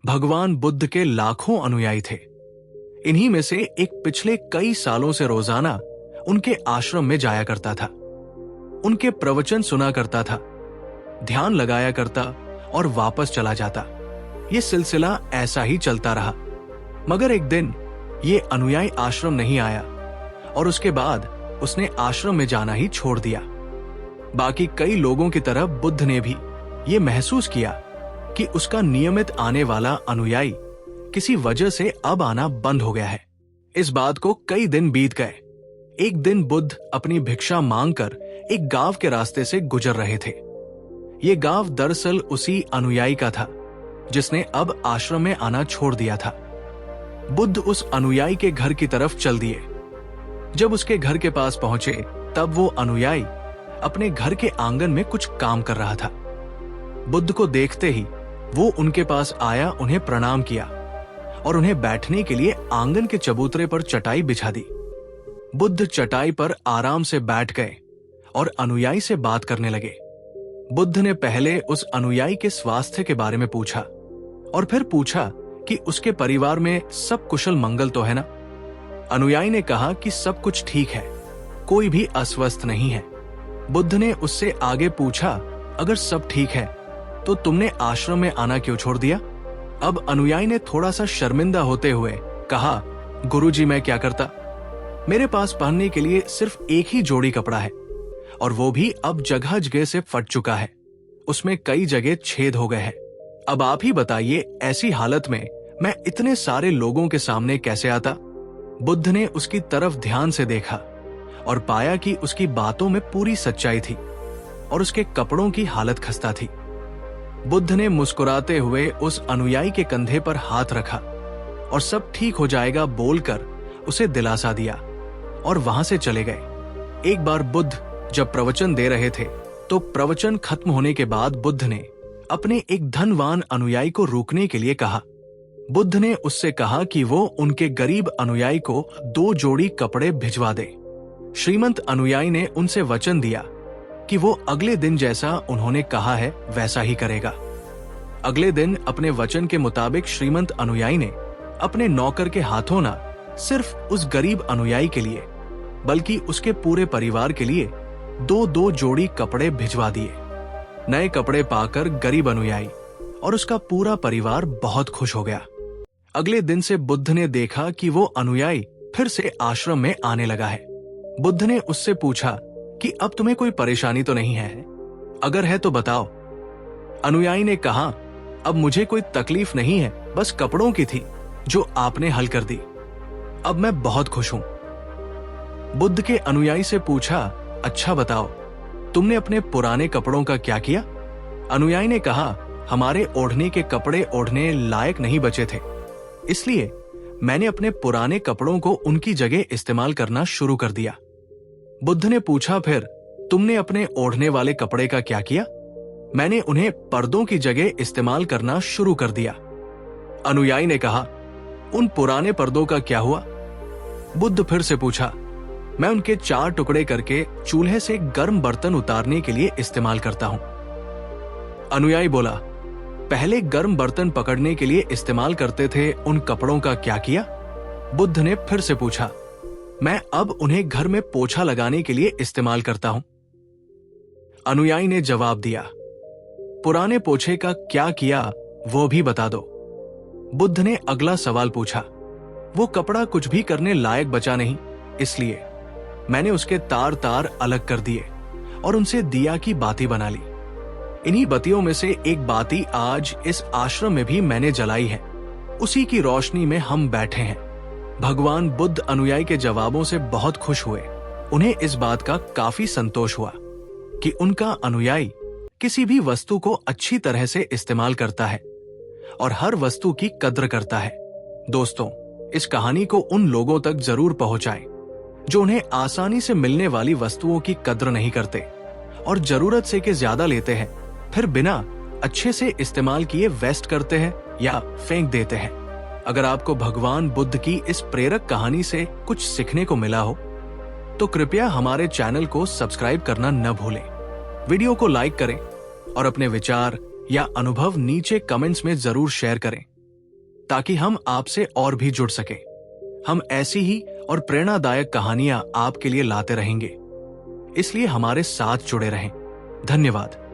भगवान बुद्ध के लाखों अनुयायी थे। इन्हीं में से एक पिछले कई सालों से रोजाना उनके आश्रम में जाया करता था, उनके प्रवचन सुना करता था, ध्यान लगाया करता और वापस चला जाता। ये सिलसिला ऐसा ही चलता रहा। मगर एक दिन ये अनुयायी आश्रम नहीं आया और उसके बाद उसने आश्रम में जाना ही छोड़ दिया। बाकी कई लोगों की तरह बुद्ध ने भी ये महसूस किया कि उसका नियमित आने वाला अनुयायी किसी वजह से अब आना बंद हो गया है। इस बात को कई दिन बीत गए। एक दिन बुद्ध अपनी भिक्षा मांगकर एक गांव के रास्ते से गुजर रहे थे। ये गांव दरअसल उसी अनुयायी का था जिसने अब आश्रम में आना छोड़ दिया था। बुद्ध उस अनुयायी के घर की तरफ चल दिए। जब उसके घर के पास पहुंचे तब वो अनुयायी अपने घर के आंगन में कुछ काम कर रहा था। बुद्ध को देखते ही वो उनके पास आया, उन्हें प्रणाम किया और उन्हें बैठने के लिए आंगन के चबूतरे पर चटाई बिछा दी। बुद्ध चटाई पर आराम से बैठ गए और अनुयायी से बात करने लगे। बुद्ध ने पहले उस अनुयायी के स्वास्थ्य के बारे में पूछा और फिर पूछा कि उसके परिवार में सब कुशल मंगल तो है ना। अनुयायी ने कहा कि सब कुछ ठीक है, कोई भी अस्वस्थ नहीं है। बुद्ध ने उससे आगे पूछा, अगर सब ठीक है तो तुमने आश्रम में आना क्यों छोड़ दिया? अब अनुयायी ने थोड़ा सा शर्मिंदा होते हुए कहा, गुरुजी मैं क्या करता, मेरे पास पहनने के लिए सिर्फ एक ही जोड़ी कपड़ा है और वो भी अब जगह जगह से फट चुका है, उसमें कई जगह छेद हो गए हैं। अब आप ही बताइए ऐसी हालत में मैं इतने सारे लोगों के सामने कैसे आता? बुद्ध ने उसकी तरफ ध्यान से देखा और पाया कि उसकी बातों में पूरी सच्चाई थी और उसके कपड़ों की हालत खस्ता थी। बुद्ध ने मुस्कुराते हुए उस अनुयायी के कंधे पर हाथ रखा और सब ठीक हो जाएगा बोलकर उसे दिलासा दिया और वहां से चले गए। एक बार बुद्ध जब प्रवचन दे रहे थे तो प्रवचन खत्म होने के बाद बुद्ध ने अपने एक धनवान अनुयायी को रोकने के लिए कहा। बुद्ध ने उससे कहा कि वो उनके गरीब अनुयायी को 2 जोड़ी कपड़े भिजवा दे। श्रीमंत अनुयायी ने उनसे वचन दिया कि वो अगले दिन जैसा उन्होंने कहा है वैसा ही करेगा। अगले दिन अपने वचन के मुताबिक श्रीमंत अनुयायी ने अपने नौकर के हाथों न सिर्फ उस गरीब अनुयायी के लिए बल्कि उसके पूरे परिवार के लिए 2-2 जोड़ी कपड़े भिजवा दिए। नए कपड़े पाकर गरीब अनुयायी और उसका पूरा परिवार बहुत खुश हो गया। अगले दिन से बुद्ध ने देखा कि वो अनुयायी फिर से आश्रम में आने लगा है। बुद्ध ने उससे पूछा कि अब तुम्हें कोई परेशानी तो नहीं है? अगर है तो बताओ। अनुयायी ने कहा, अब मुझे कोई तकलीफ नहीं है, बस कपड़ों की थी जो आपने हल कर दी। अब मैं बहुत खुश हूं। बुद्ध के अनुयायी से पूछा, अच्छा बताओ तुमने अपने पुराने कपड़ों का क्या किया? अनुयायी ने कहा, हमारे ओढ़ने के कपड़े ओढ़ने लायक नहीं बचे थे, इसलिए मैंने अपने पुराने कपड़ों को उनकी जगह इस्तेमाल करना शुरू कर दिया। बुद्ध ने पूछा, फिर तुमने अपने ओढ़ने वाले कपड़े का क्या किया? मैंने उन्हें पर्दों की जगह इस्तेमाल करना शुरू कर दिया। अनुयायी ने कहा, उन पुराने पर्दों का क्या हुआ? बुद्ध फिर से पूछा, मैं उनके 4 टुकड़े करके चूल्हे से गर्म बर्तन उतारने के लिए इस्तेमाल करता हूं। अनुयायी बोला, पहले गर्म बर्तन पकड़ने के लिए इस्तेमाल करते थे, उन कपड़ों का क्या किया? बुद्ध ने फिर से पूछा, मैं अब उन्हें घर में पोछा लगाने के लिए इस्तेमाल करता हूं। अनुयायी ने जवाब दिया, पुराने पोछे का क्या किया वो भी बता दो। बुद्ध ने अगला सवाल पूछा, वो कपड़ा कुछ भी करने लायक बचा नहीं, इसलिए मैंने उसके तार तार अलग कर दिए और उनसे दिया की बाती बना ली। इन्हीं बत्तियों में से एक बाती आज इस आश्रम में भी मैंने जलाई है, उसी की रोशनी में हम बैठे हैं। भगवान बुद्ध अनुयायी के जवाबों से बहुत खुश हुए। उन्हें इस बात का काफी संतोष हुआ कि उनका अनुयायी किसी भी वस्तु को अच्छी तरह से इस्तेमाल करता है और हर वस्तु की कद्र करता है। दोस्तों, इस कहानी को उन लोगों तक जरूर पहुंचाएं जो उन्हें आसानी से मिलने वाली वस्तुओं की कद्र नहीं करते और जरूरत से के ज्यादा लेते हैं, फिर बिना अच्छे से इस्तेमाल किए वेस्ट करते हैं या फेंक देते हैं। अगर आपको भगवान बुद्ध की इस प्रेरक कहानी से कुछ सीखने को मिला हो तो कृपया हमारे चैनल को सब्सक्राइब करना न भूलें। वीडियो को लाइक करें और अपने विचार या अनुभव नीचे कमेंट्स में जरूर शेयर करें। ताकि हम आपसे और भी जुड़ सकें। हम ऐसी ही और प्रेरणादायक कहानियां आपके लिए लाते रहेंगे, इसलिए हमारे साथ जुड़े रहें। धन्यवाद।